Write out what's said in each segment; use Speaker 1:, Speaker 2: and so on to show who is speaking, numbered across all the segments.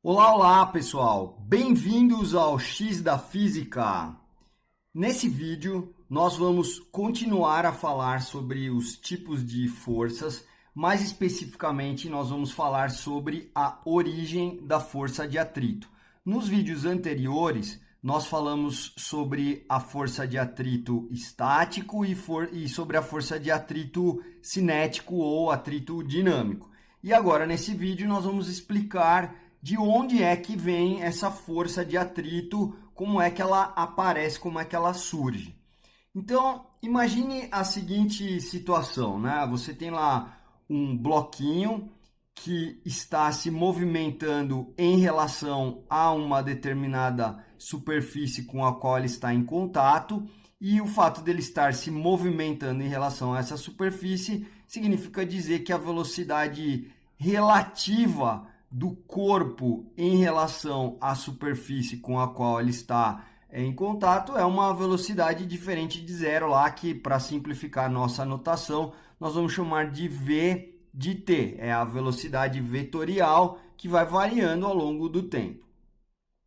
Speaker 1: Olá, olá pessoal, bem-vindos ao X da Física. Nesse vídeo nós vamos continuar a falar sobre os tipos de forças, mais especificamente nós vamos falar sobre a origem da força de atrito. Nos vídeos anteriores nós falamos sobre a força de atrito estático e sobre a força de atrito cinético ou atrito dinâmico. E agora nesse vídeo nós vamos explicar de onde é que vem essa força de atrito, como é que ela aparece, como é que ela surge. Então, imagine a seguinte situação, né? Você tem lá um bloquinho que está se movimentando em relação a uma determinada superfície com a qual ele está em contato, e o fato dele estar se movimentando em relação a essa superfície significa dizer que a velocidade relativa do corpo em relação à superfície com a qual ele está em contato é uma velocidade diferente de zero lá, que para simplificar nossa notação nós vamos chamar de v de t, é a velocidade vetorial que vai variando ao longo do tempo.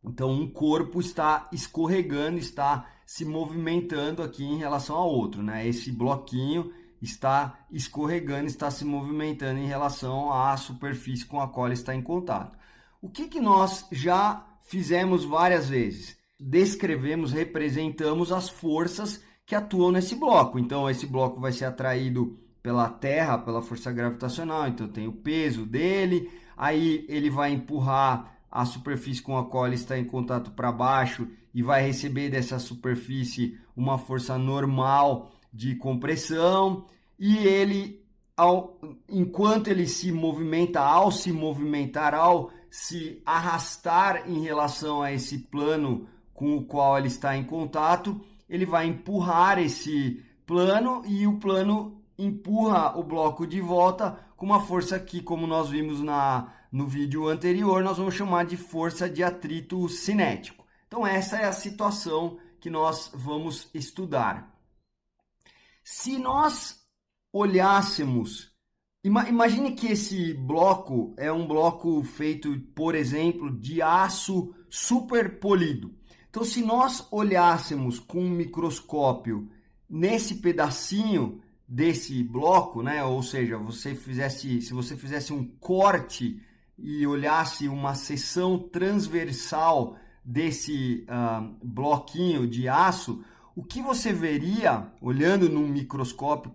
Speaker 1: Então um corpo está escorregando, está se movimentando aqui em relação ao outro, né? Esse bloquinho está escorregando, está se movimentando em relação à superfície com a qual ele está em contato. O que nós já fizemos várias vezes? Descrevemos, representamos as forças que atuam nesse bloco. Então, esse bloco vai ser atraído pela Terra, pela força gravitacional, então tem o peso dele, aí ele vai empurrar a superfície com a qual ele está em contato para baixo e vai receber dessa superfície uma força normal de compressão, e ele, enquanto ele se movimenta, ao se movimentar, ao se arrastar em relação a esse plano com o qual ele está em contato, ele vai empurrar esse plano e o plano empurra o bloco de volta com uma força que, como nós vimos no vídeo anterior, nós vamos chamar de força de atrito cinético. Então essa é a situação que nós vamos estudar. Se nós olhássemos, imagine que esse bloco é um bloco feito, por exemplo, de aço super polido. Então, se nós olhássemos com um microscópio nesse pedacinho desse bloco, né? Ou seja, se você fizesse um corte e olhasse uma seção transversal desse bloquinho de aço, o que você veria, olhando num microscópio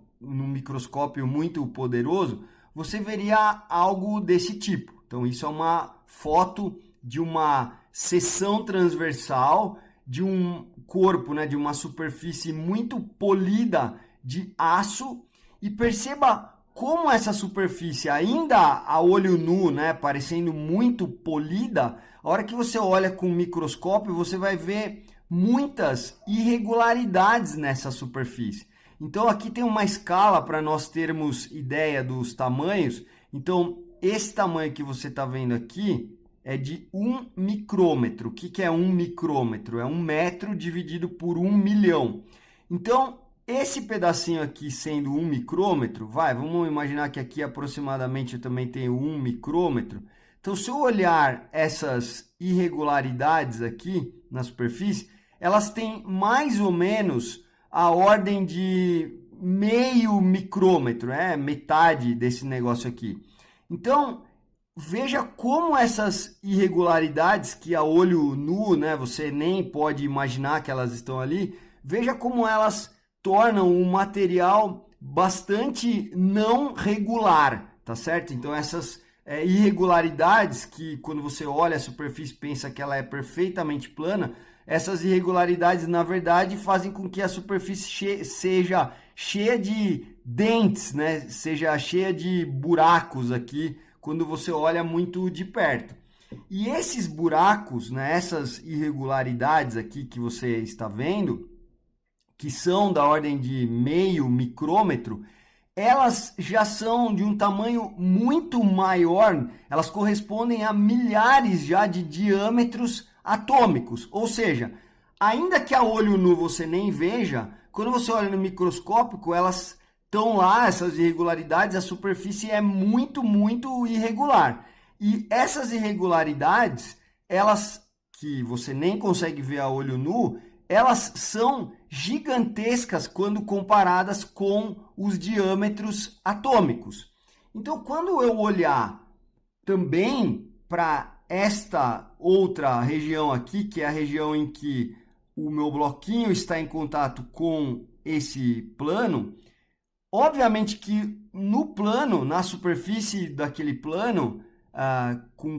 Speaker 1: muito poderoso, você veria algo desse tipo. Então, isso é uma foto de uma seção transversal de um corpo, né, de uma superfície muito polida de aço, e perceba como essa superfície, ainda a olho nu, né, parecendo muito polida, a hora que você olha com o microscópio, você vai ver muitas irregularidades nessa superfície. Então aqui tem uma escala para nós termos ideia dos tamanhos. Então esse tamanho que você está vendo aqui é de 1 micrômetro. O que é 1 micrômetro? É 1 metro dividido por 1 milhão. Então esse pedacinho aqui sendo 1 micrômetro, vamos imaginar que aqui aproximadamente eu também tenho 1 micrômetro. Então, se eu olhar essas irregularidades aqui na superfície, elas têm mais ou menos a ordem de meio micrômetro, metade desse negócio aqui. Então, veja como essas irregularidades, que a olho nu, né, você nem pode imaginar que elas estão ali, veja como elas tornam um material bastante não regular, tá certo? Então essas irregularidades, que quando você olha a superfície pensa que ela é perfeitamente plana, essas irregularidades na verdade fazem com que a superfície seja cheia de dentes, né? Seja cheia de buracos aqui quando você olha muito de perto. E esses buracos, né, essas irregularidades aqui que você está vendo, que são da ordem de meio micrômetro, elas já são de um tamanho muito maior, elas correspondem a milhares já de diâmetros atômicos. Ou seja, ainda que a olho nu você nem veja, quando você olha no microscópio, elas estão lá, essas irregularidades, a superfície é muito, muito irregular. E essas irregularidades, elas que você nem consegue ver a olho nu, elas são gigantescas quando comparadas com os diâmetros atômicos. Então, quando eu olhar também para esta outra região aqui, que é a região em que o meu bloquinho está em contato com esse plano, obviamente que no plano, na superfície daquele plano, com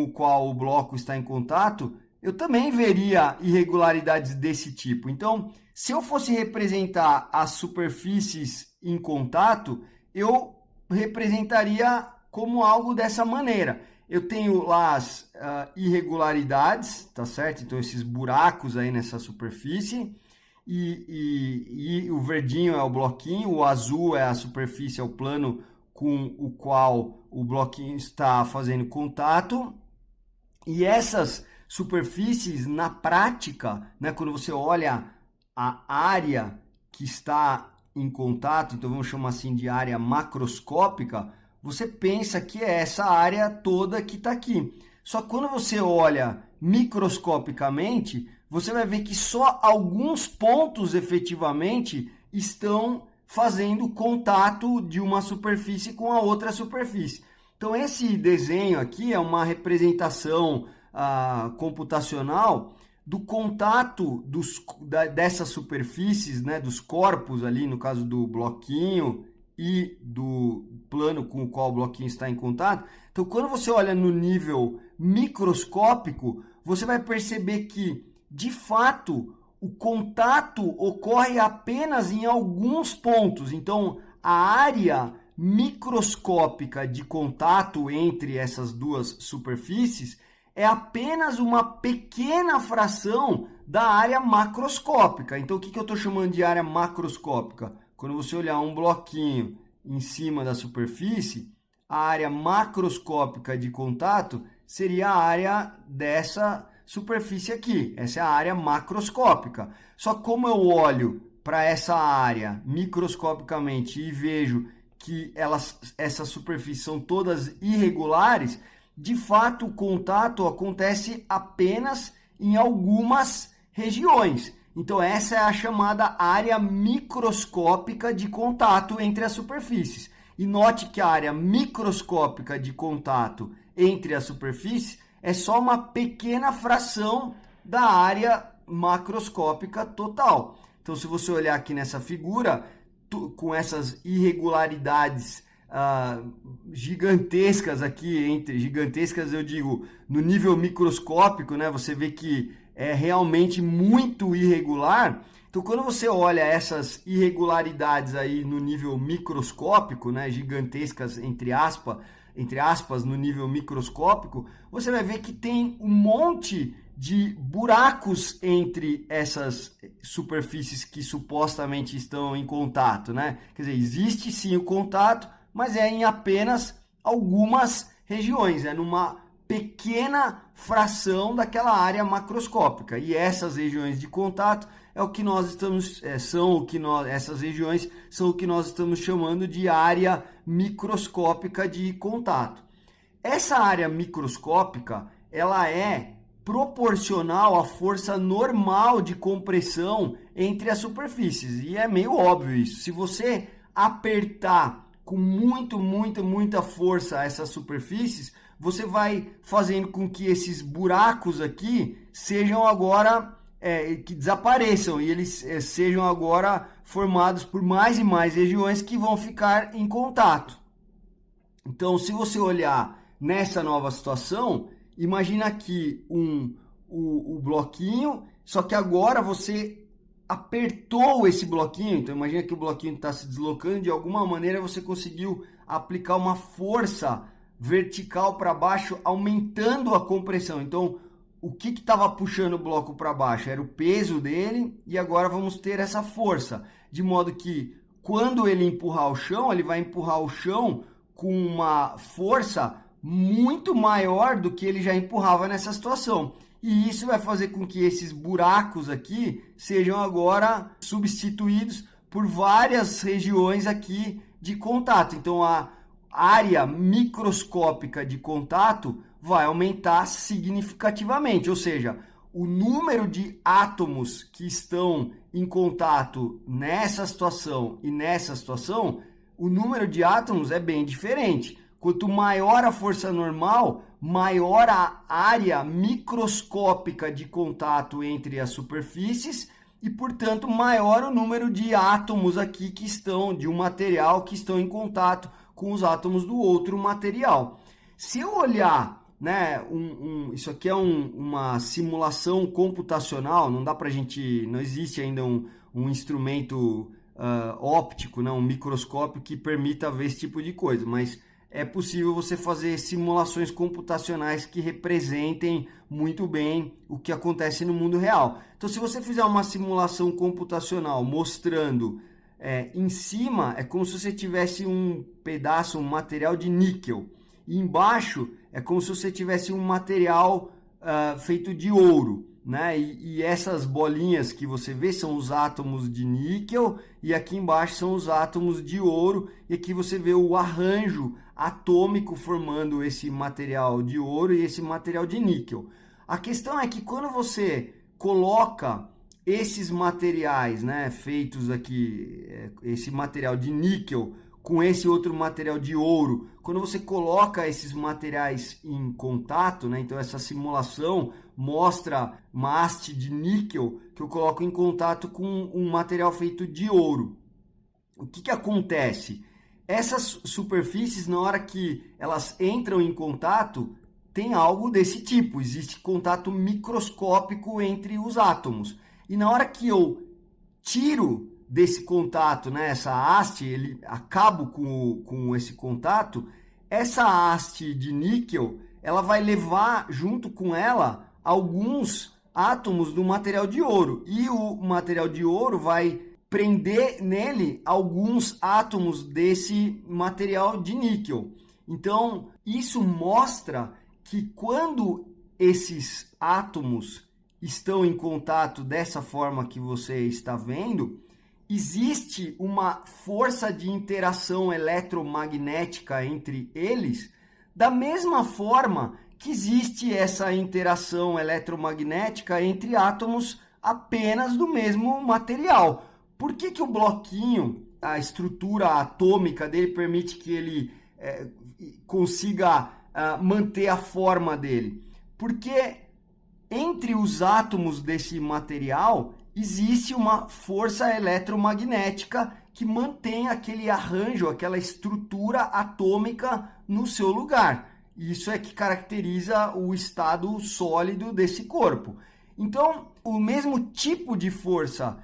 Speaker 1: o qual o bloco está em contato, eu também veria irregularidades desse tipo. Então, se eu fosse representar as superfícies em contato, eu representaria como algo dessa maneira. Eu tenho lá as irregularidades, tá certo? Então, esses buracos aí nessa superfície. E o verdinho é o bloquinho, o azul é a superfície, é o plano com o qual o bloquinho está fazendo contato. E essas superfícies, na prática, né, quando você olha a área que está em contato, então vamos chamar assim de área macroscópica, você pensa que é essa área toda que está aqui. Só que quando você olha microscopicamente, você vai ver que só alguns pontos efetivamente estão fazendo contato de uma superfície com a outra superfície. Então, esse desenho aqui é uma representação computacional do contato dessas superfícies, né, dos corpos ali, no caso do bloquinho e do plano com o qual o bloquinho está em contato. Então, quando você olha no nível microscópico, você vai perceber que, de fato, o contato ocorre apenas em alguns pontos. Então, a área microscópica de contato entre essas duas superfícies é apenas uma pequena fração da área macroscópica. Então, o que eu estou chamando de área macroscópica? Quando você olhar um bloquinho em cima da superfície, a área macroscópica de contato seria a área dessa superfície aqui. Essa é a área macroscópica. Só como eu olho para essa área microscopicamente e vejo que essas superfícies são todas irregulares, de fato o contato acontece apenas em algumas regiões. Então essa é a chamada área microscópica de contato entre as superfícies. E note que a área microscópica de contato entre as superfícies é só uma pequena fração da área macroscópica total. Então, se você olhar aqui nessa figura, com essas irregularidades gigantescas aqui, gigantescas eu digo no nível microscópico, né? Você vê que é realmente muito irregular. Então, quando você olha essas irregularidades aí no nível microscópico, né, gigantescas entre aspas, no nível microscópico, você vai ver que tem um monte de buracos entre essas superfícies que supostamente estão em contato, né? Quer dizer, existe sim o contato, mas é em apenas algumas regiões, é numa pequena fração daquela área macroscópica. E essas regiões de contato é o que nós estamos essas regiões são o que nós estamos chamando de área microscópica de contato. Essa área microscópica, ela é proporcional à força normal de compressão entre as superfícies. E é meio óbvio isso. Se você apertar com muita força essas superfícies, você vai fazendo com que esses buracos aqui sejam agora que desapareçam e eles sejam agora formados por mais e mais regiões que vão ficar em contato. Então, se você olhar nessa nova situação, imagina aqui o bloquinho, só que agora você apertou esse bloquinho. Então, imagina que o bloquinho está se deslocando, de alguma maneira você conseguiu aplicar uma força vertical para baixo, aumentando a compressão. Então, o que estava puxando o bloco para baixo? Era o peso dele, e agora vamos ter essa força. De modo que, quando ele empurrar o chão, ele vai empurrar o chão com uma força muito maior do que ele já empurrava nessa situação. E isso vai fazer com que esses buracos aqui sejam agora substituídos por várias regiões aqui de contato. Então, área microscópica de contato vai aumentar significativamente, ou seja, o número de átomos que estão em contato nessa situação e nessa situação, o número de átomos é bem diferente. Quanto maior a força normal, maior a área microscópica de contato entre as superfícies e, portanto, maior o número de átomos aqui que estão, de um material que estão em contato com os átomos do outro material. Se eu olhar, né, isso aqui é uma simulação computacional, não dá pra gente, não existe ainda um instrumento óptico, né, um microscópio que permita ver esse tipo de coisa, mas é possível você fazer simulações computacionais que representem muito bem o que acontece no mundo real. Então, se você fizer uma simulação computacional mostrando em cima, é como se você tivesse um pedaço, um material de níquel, e embaixo é como se você tivesse um material feito de ouro, né? E essas bolinhas que você vê são os átomos de níquel e aqui embaixo são os átomos de ouro, e aqui você vê o arranjo atômico formando esse material de ouro e esse material de níquel. A questão é que quando você coloca esses materiais, né, feitos aqui, esse material de níquel com esse outro material de ouro, quando você coloca esses materiais em contato, né, então essa simulação mostra uma haste de níquel que eu coloco em contato com um material feito de ouro. O que acontece? Essas superfícies, na hora que elas entram em contato, tem algo desse tipo, existe contato microscópico entre os átomos. E na hora que eu tiro desse contato, né, essa haste, acabo com esse contato, essa haste de níquel, ela vai levar junto com ela alguns átomos do material de ouro. E o material de ouro vai prender nele alguns átomos desse material de níquel. Então, isso mostra que quando esses átomos estão em contato dessa forma que você está vendo, existe uma força de interação eletromagnética entre eles, da mesma forma que existe essa interação eletromagnética entre átomos apenas do mesmo material. Por que o bloquinho, a estrutura atômica dele permite que ele consiga manter a forma dele? Porque entre os átomos desse material existe uma força eletromagnética que mantém aquele arranjo, aquela estrutura atômica no seu lugar. Isso é que caracteriza o estado sólido desse corpo. Então, o mesmo tipo de força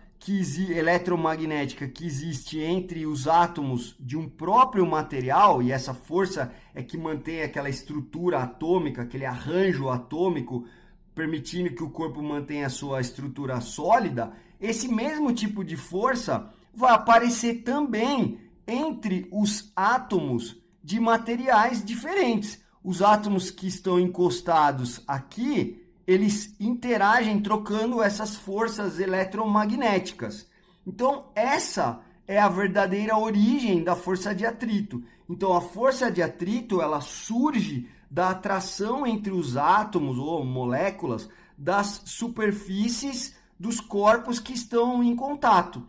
Speaker 1: eletromagnética que existe entre os átomos de um próprio material, e essa força é que mantém aquela estrutura atômica, aquele arranjo atômico, permitindo que o corpo mantenha a sua estrutura sólida, esse mesmo tipo de força vai aparecer também entre os átomos de materiais diferentes. Os átomos que estão encostados aqui, eles interagem trocando essas forças eletromagnéticas. Então, essa é a verdadeira origem da força de atrito. Então, a força de atrito, ela surge da atração entre os átomos ou moléculas das superfícies dos corpos que estão em contato.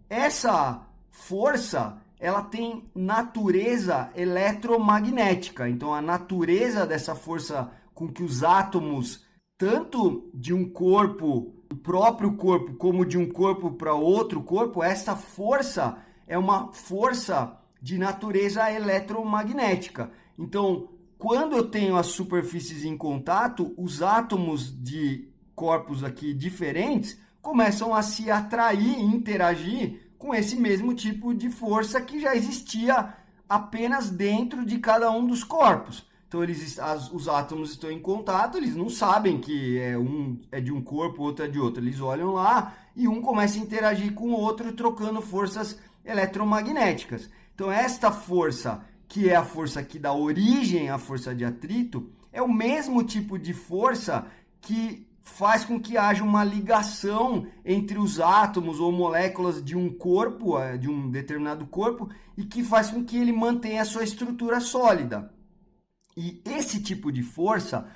Speaker 1: Essa força, ela tem natureza eletromagnética. Então, a natureza dessa força com que os átomos, tanto de um corpo, do próprio corpo, como de um corpo para outro corpo, essa força é uma força de natureza eletromagnética. Então, quando eu tenho as superfícies em contato, os átomos de corpos aqui diferentes começam a se atrair e interagir com esse mesmo tipo de força que já existia apenas dentro de cada um dos corpos. Então, os átomos estão em contato, eles não sabem que um é de um corpo, outro é de outro. Eles olham lá e um começa a interagir com o outro, trocando forças eletromagnéticas. Então, esta força, que é a força que dá origem à força de atrito, é o mesmo tipo de força que faz com que haja uma ligação entre os átomos ou moléculas de um corpo, de um determinado corpo, e que faz com que ele mantenha a sua estrutura sólida. E esse tipo de força,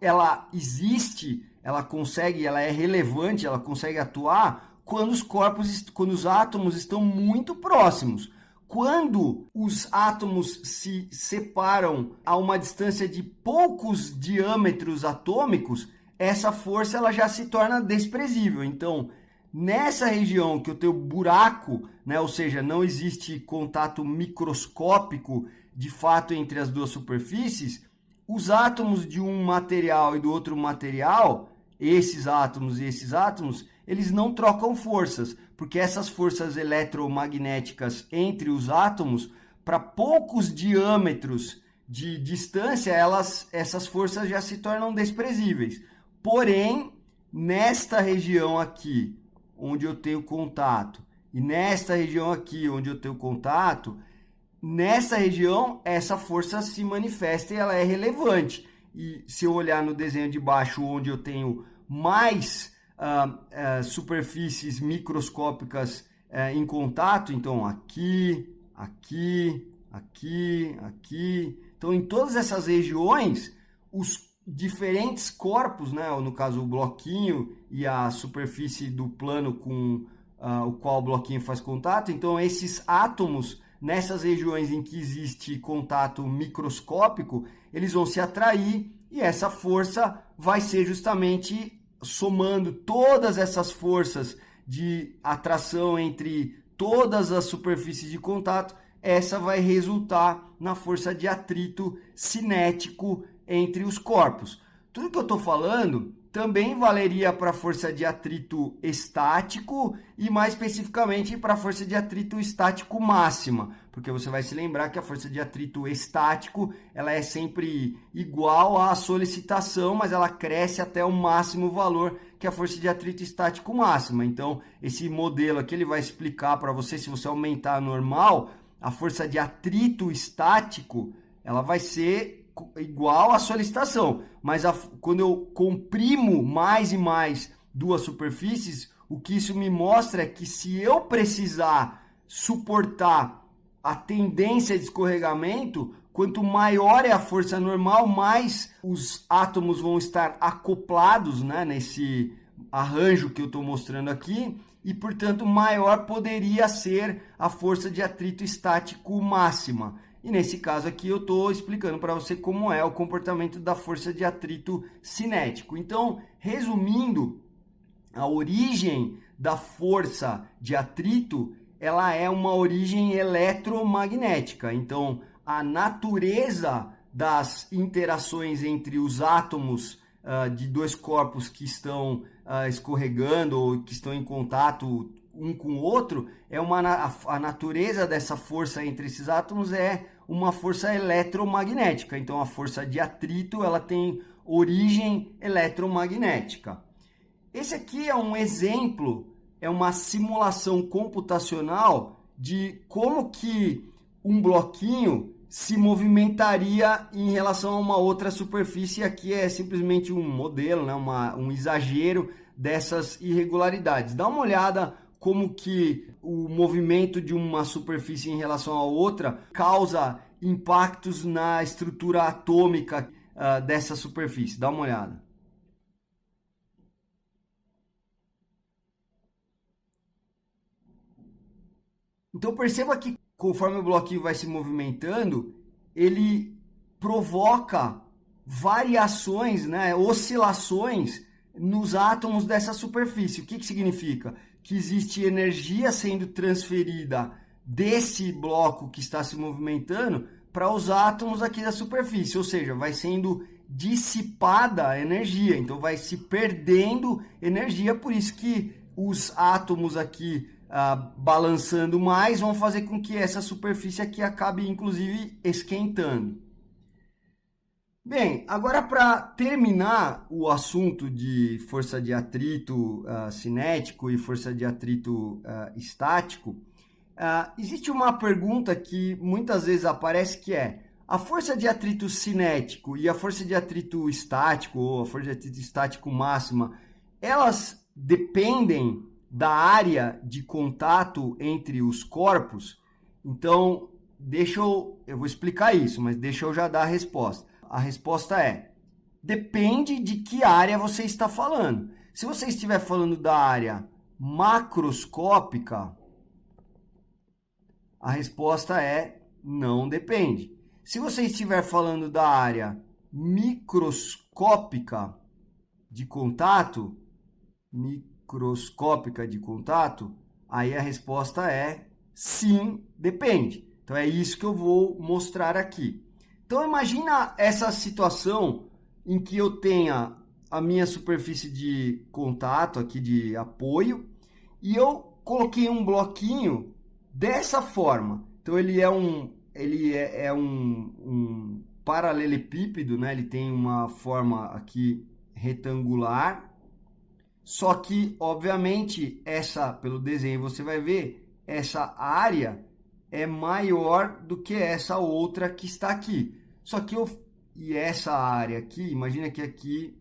Speaker 1: ela existe, ela é relevante, ela consegue atuar quando os átomos estão muito próximos. Quando os átomos se separam a uma distância de poucos diâmetros atômicos, essa força ela já se torna desprezível. Então, nessa região que eu tenho buraco, né, ou seja, não existe contato microscópico de fato entre as duas superfícies, os átomos de um material e do outro material, esses átomos e esses átomos, eles não trocam forças, porque essas forças eletromagnéticas entre os átomos, para poucos diâmetros de distância, essas forças já se tornam desprezíveis. Porém, nesta região aqui, onde eu tenho contato, e nesta região aqui, onde eu tenho contato, nessa região, essa força se manifesta e ela é relevante. E se eu olhar no desenho de baixo, onde eu tenho mais superfícies microscópicas em contato, então aqui, aqui, aqui, aqui. Então, em todas essas regiões, os diferentes corpos, né, no caso o bloquinho e a superfície do plano com o qual o bloquinho faz contato, então esses átomos, nessas regiões em que existe contato microscópico, eles vão se atrair e essa força vai ser justamente somando todas essas forças de atração entre todas as superfícies de contato, essa vai resultar na força de atrito cinético entre os corpos. Tudo que eu estou falando também valeria para a força de atrito estático e mais especificamente para a força de atrito estático máxima, porque você vai se lembrar que a força de atrito estático ela é sempre igual à solicitação, mas ela cresce até o máximo valor que é a força de atrito estático máxima. Então, esse modelo aqui ele vai explicar para você, se você aumentar a normal, a força de atrito estático ela vai ser igual à solicitação, mas quando eu comprimo mais e mais duas superfícies, o que isso me mostra é que se eu precisar suportar a tendência de escorregamento, quanto maior é a força normal, mais os átomos vão estar acoplados, né, nesse arranjo que eu estou mostrando aqui, e portanto maior poderia ser a força de atrito estático máxima. E nesse caso aqui eu estou explicando para você como é o comportamento da força de atrito cinético. Então, resumindo, a origem da força de atrito, ela é uma origem eletromagnética. Então, a natureza das interações entre os átomos de dois corpos que estão escorregando ou que estão em contato um com o outro, a natureza dessa força entre esses átomos é uma força eletromagnética. Então, a força de atrito ela tem origem eletromagnética. Esse aqui é um exemplo, é uma simulação computacional de como que um bloquinho se movimentaria em relação a uma outra superfície. Aqui é simplesmente um modelo, né? Um exagero dessas irregularidades. Dá uma olhada como que o movimento de uma superfície em relação à outra causa impactos na estrutura atômica dessa superfície. Dá uma olhada. Então perceba que conforme o bloquinho vai se movimentando, ele provoca variações, né, oscilações nos átomos dessa superfície. O que significa? Que existe energia sendo transferida desse bloco que está se movimentando para os átomos aqui da superfície, ou seja, vai sendo dissipada a energia, então vai se perdendo energia, por isso que os átomos aqui balançando mais vão fazer com que essa superfície aqui acabe inclusive esquentando. Bem, agora para terminar o assunto de força de atrito cinético e força de atrito estático, existe uma pergunta que muitas vezes aparece que é: A força de atrito cinético e a força de atrito estático, ou a força de atrito estático máxima, elas dependem da área de contato entre os corpos? Então, eu vou explicar isso, mas deixa eu já dar a resposta. A resposta é: depende de que área você está falando. Se você estiver falando da área macroscópica, a resposta é: não depende. Se você estiver falando da área microscópica de contato, aí a resposta é sim, depende. Então é isso que eu vou mostrar aqui. Então imagina essa situação em que eu tenha a minha superfície de contato aqui de apoio e eu coloquei um bloquinho dessa forma. Então ele é um paralelepípedo, né? Ele tem uma forma aqui retangular. Só que, obviamente, pelo desenho você vai ver, essa área é maior do que essa outra que está aqui. Só que e essa área aqui, imagina que aqui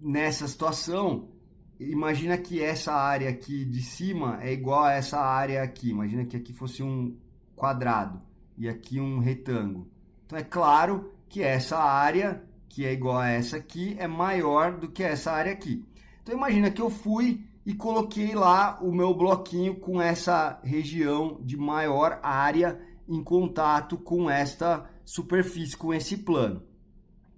Speaker 1: nessa situação, imagina que essa área aqui de cima é igual a essa área aqui. Imagina que aqui fosse um quadrado e aqui um retângulo. Então é claro que essa área, que é igual a essa aqui, é maior do que essa área aqui. Então imagina que eu fui e coloquei lá o meu bloquinho com essa região de maior área em contato com esta superfície, com esse plano.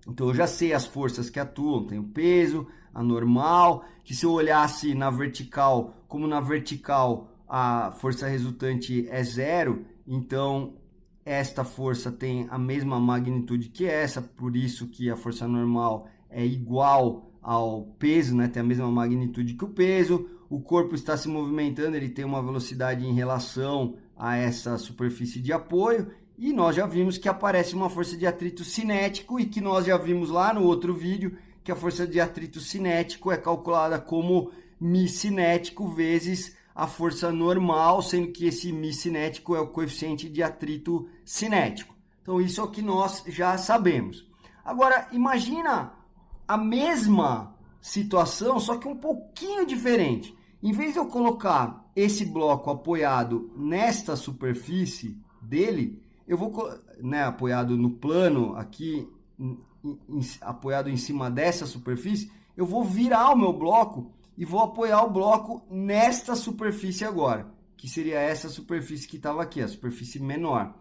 Speaker 1: Então eu já sei as forças que atuam, tem o peso, a normal, que se eu olhasse na vertical, como na vertical a força resultante é zero, então esta força tem a mesma magnitude que essa, por isso que a força normal é igual ao peso, né? Tem a mesma magnitude que o peso. O corpo está se movimentando, ele tem uma velocidade em relação a essa superfície de apoio, e nós já vimos que aparece uma força de atrito cinético, e que nós já vimos lá no outro vídeo que a força de atrito cinético é calculada como μ cinético vezes a força normal, sendo que esse μ cinético é o coeficiente de atrito cinético. Então isso é o que nós já sabemos. Agora imagina a mesma situação, só que um pouquinho diferente. Em vez de eu colocar esse bloco apoiado nesta superfície dele, eu vou, né, apoiado no plano aqui, apoiado em cima dessa superfície, eu vou virar o meu bloco e vou apoiar o bloco nesta superfície agora, que seria essa superfície que estava aqui, a superfície menor.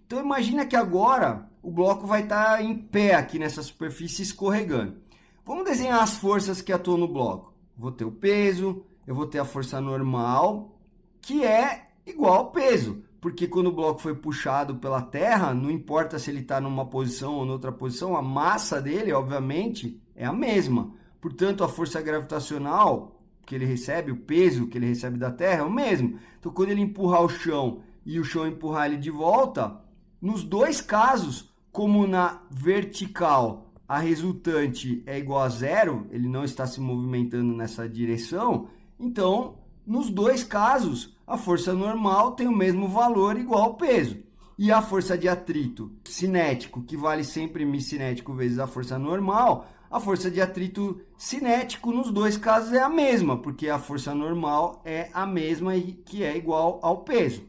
Speaker 1: Então imagina que agora o bloco vai estar em pé aqui nessa superfície escorregando. Vamos desenhar as forças que atuam no bloco. Vou ter o peso, eu vou ter a força normal, que é igual ao peso, porque quando o bloco foi puxado pela terra, não importa se ele está numa posição ou noutra posição, a massa dele, obviamente, é a mesma. Portanto, a força gravitacional que ele recebe, o peso que ele recebe da terra é o mesmo. Então, quando ele empurrar o chão e o chão empurrar ele de volta, nos dois casos, como na vertical a resultante é igual a zero, ele não está se movimentando nessa direção, então, nos dois casos, a força normal tem o mesmo valor igual ao peso. E a força de atrito cinético, que vale sempre μ cinético vezes a força normal, a força de atrito cinético nos dois casos é a mesma, porque a força normal é a mesma e que é igual ao peso.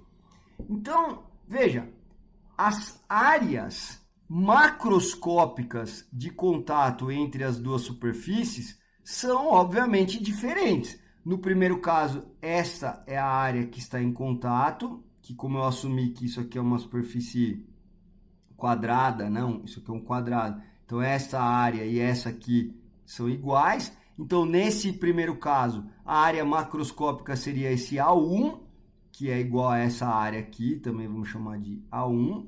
Speaker 1: Então, veja, as áreas macroscópicas de contato entre as duas superfícies são, obviamente, diferentes. No primeiro caso, esta é a área que está em contato, que como eu assumi que isso aqui é uma superfície quadrada, não, isso aqui é um quadrado. Então, essa área e essa aqui são iguais. Então, nesse primeiro caso, a área macroscópica seria esse A1, que é igual a essa área aqui, também vamos chamar de A1.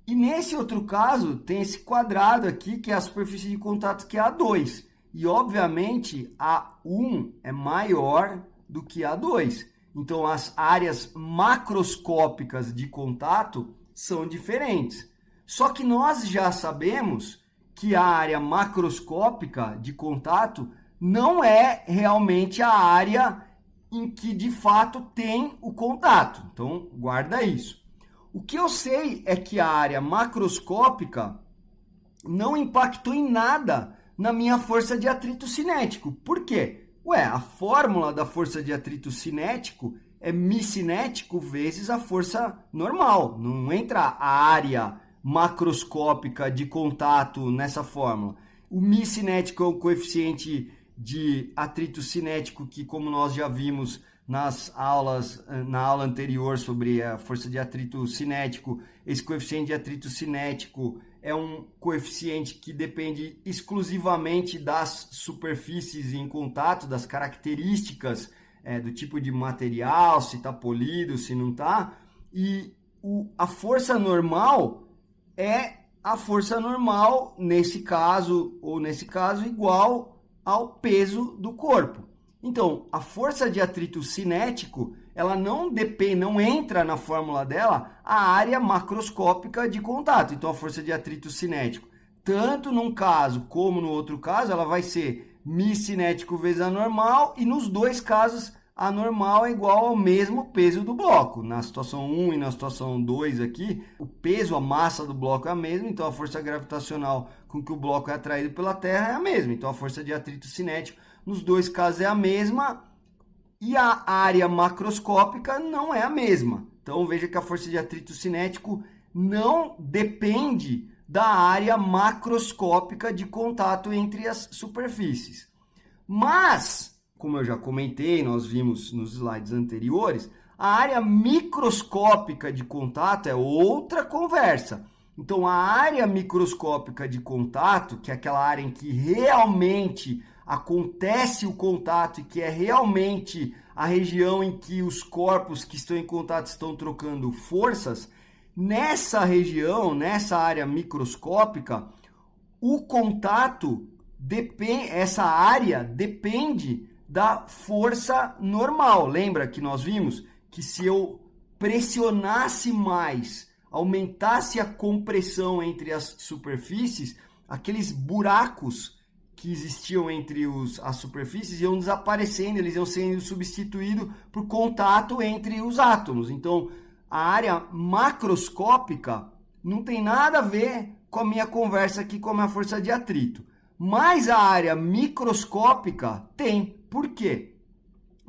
Speaker 1: E nesse outro caso, tem esse quadrado aqui, que é a superfície de contato, que é A2. E, obviamente, A1 é maior do que A2. Então, as áreas macroscópicas de contato são diferentes. Só que nós já sabemos que a área macroscópica de contato não é realmente a área em que, de fato, tem o contato. Então, guarda isso. O que eu sei é que a área macroscópica não impactou em nada na minha força de atrito cinético. Por quê? Ué, a fórmula da força de atrito cinético é μ cinético vezes a força normal. Não entra a área macroscópica de contato nessa fórmula. O μ cinético é o coeficiente de atrito cinético que, como nós já vimos na aula anterior sobre a força de atrito cinético, esse coeficiente de atrito cinético é um coeficiente que depende exclusivamente das superfícies em contato, das características do tipo de material, se está polido, se não está. E a força normal é a força normal, nesse caso, igual ao peso do corpo. Então, a força de atrito cinético, ela não depende, não entra na fórmula dela a área macroscópica de contato. Então, a força de atrito cinético, tanto num caso como no outro caso, ela vai ser μ cinético vezes a normal, e nos dois casos a normal é igual ao mesmo peso do bloco. Na situação 1 e na situação 2 aqui, o peso, a massa do bloco é a mesma, então a força gravitacional com que o bloco é atraído pela Terra é a mesma. Então, a força de atrito cinético nos dois casos é a mesma, e a área macroscópica não é a mesma. Então, veja que a força de atrito cinético não depende da área macroscópica de contato entre as superfícies. Mas, como eu já comentei, nós vimos nos slides anteriores, a área microscópica de contato é outra conversa. Então, a área microscópica de contato, que é aquela área em que realmente acontece o contato e que é realmente a região em que os corpos que estão em contato estão trocando forças, nessa região, nessa área microscópica, o contato, essa área depende da força normal. Lembra que nós vimos que se eu pressionasse mais, aumentasse a compressão entre as superfícies, aqueles buracos que existiam entre as superfícies iam desaparecendo, eles iam sendo substituídos por contato entre os átomos. Então, a área macroscópica não tem nada a ver com a minha conversa aqui com a minha força de atrito. Mas a área microscópica tem. Por quê?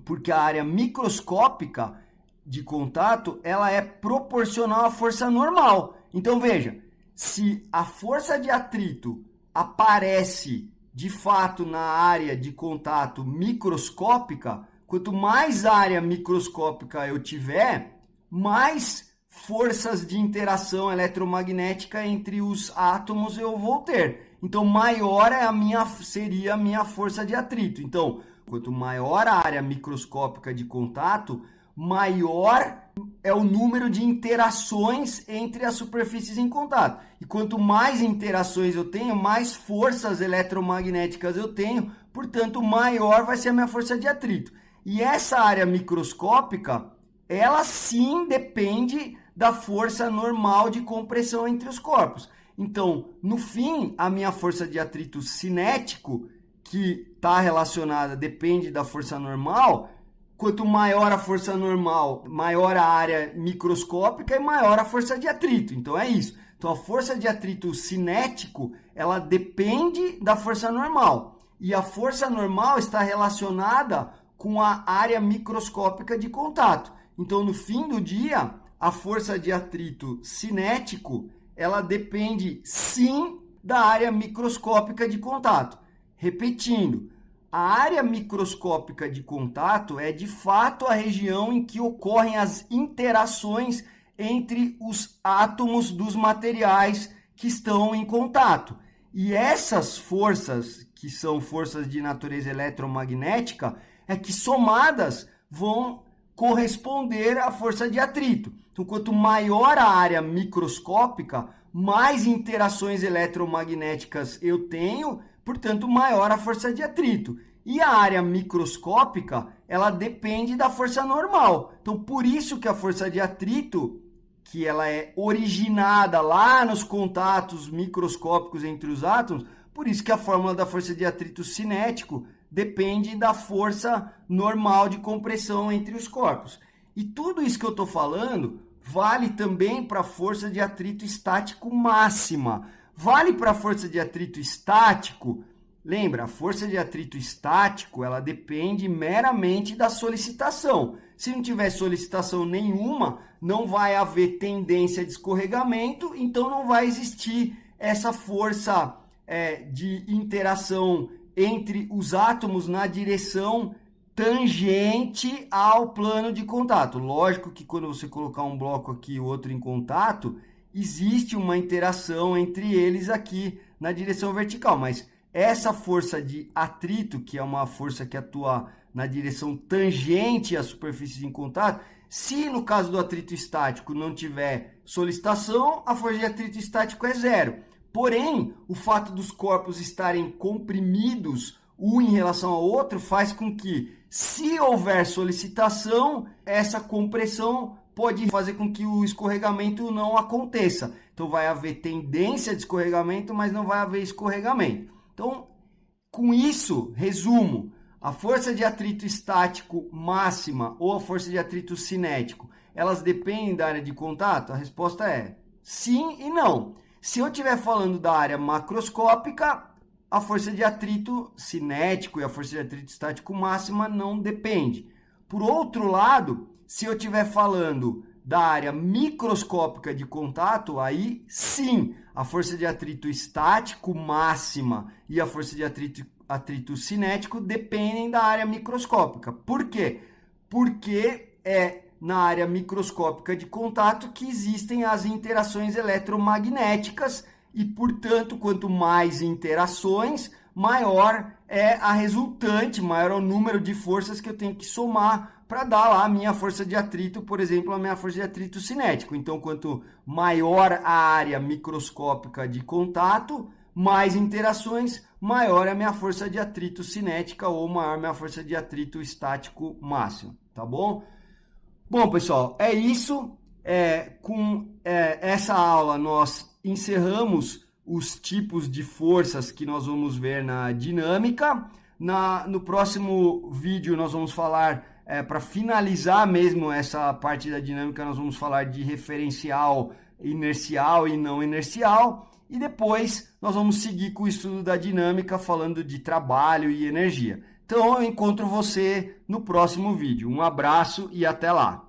Speaker 1: Porque a área microscópica de contato, ela é proporcional à força normal. Então, veja, se a força de atrito aparece de fato na área de contato microscópica, quanto mais área microscópica eu tiver, mais forças de interação eletromagnética entre os átomos eu vou ter. Então, maior seria a minha força de atrito. Então, quanto maior a área microscópica de contato, maior é o número de interações entre as superfícies em contato. E quanto mais interações eu tenho, mais forças eletromagnéticas eu tenho, portanto, maior vai ser a minha força de atrito. E essa área microscópica, ela sim depende da força normal de compressão entre os corpos. Então, no fim, a minha força de atrito cinético, que está relacionada, depende da força normal. Quanto maior a força normal, maior a área microscópica e maior a força de atrito. Então, é isso. Então, a força de atrito cinético, ela depende da força normal. E a força normal está relacionada com a área microscópica de contato. Então, no fim do dia, a força de atrito cinético, ela depende, sim, da área microscópica de contato. Repetindo, a área microscópica de contato é, de fato, a região em que ocorrem as interações entre os átomos dos materiais que estão em contato. E essas forças, que são forças de natureza eletromagnética, é que somadas vão corresponder à força de atrito. Então, quanto maior a área microscópica, mais interações eletromagnéticas eu tenho, portanto, maior a força de atrito. E a área microscópica, ela depende da força normal. Então, por isso que a força de atrito, que ela é originada lá nos contatos microscópicos entre os átomos, por isso que a fórmula da força de atrito cinético depende da força normal de compressão entre os corpos. E tudo isso que eu estou falando vale também para a força de atrito estático máxima. Vale para a força de atrito estático. Lembra, a força de atrito estático, ela depende meramente da solicitação. Se não tiver solicitação nenhuma, não vai haver tendência de escorregamento, então não vai existir essa força de interação entre os átomos na direção tangente ao plano de contato. Lógico que quando você colocar um bloco aqui e o outro em contato, existe uma interação entre eles aqui na direção vertical, mas essa força de atrito, que é uma força que atua na direção tangente à superfície em contato, se no caso do atrito estático não tiver solicitação, a força de atrito estático é zero. Porém, o fato dos corpos estarem comprimidos um em relação ao outro faz com que, se houver solicitação, essa compressão pode fazer com que o escorregamento não aconteça. Então vai haver tendência de escorregamento, mas não vai haver escorregamento. Então, com isso, resumo, a força de atrito estático máxima ou a força de atrito cinético, elas dependem da área de contato? A resposta é sim e não. Se eu estiver falando da área macroscópica, a força de atrito cinético e a força de atrito estático máxima não depende. Por outro lado, se eu estiver falando da área microscópica de contato, aí sim, a força de atrito estático máxima e a força de atrito cinético dependem da área microscópica. Por quê? Porque é na área microscópica de contato que existem as interações eletromagnéticas e, portanto, quanto mais interações, maior é a resultante, maior é o número de forças que eu tenho que somar para dar lá a minha força de atrito, por exemplo, a minha força de atrito cinético. Então, quanto maior a área microscópica de contato, mais interações, maior é a minha força de atrito cinética ou maior a minha força de atrito estático máximo, tá bom? Bom, pessoal, é isso. Com essa aula, nós encerramos os tipos de forças que nós vamos ver na dinâmica. No próximo vídeo, nós vamos falar, para finalizar mesmo essa parte da dinâmica, nós vamos falar de referencial inercial e não inercial. E depois, nós vamos seguir com o estudo da dinâmica, falando de trabalho e energia. Então, eu encontro você no próximo vídeo. Um abraço e até lá!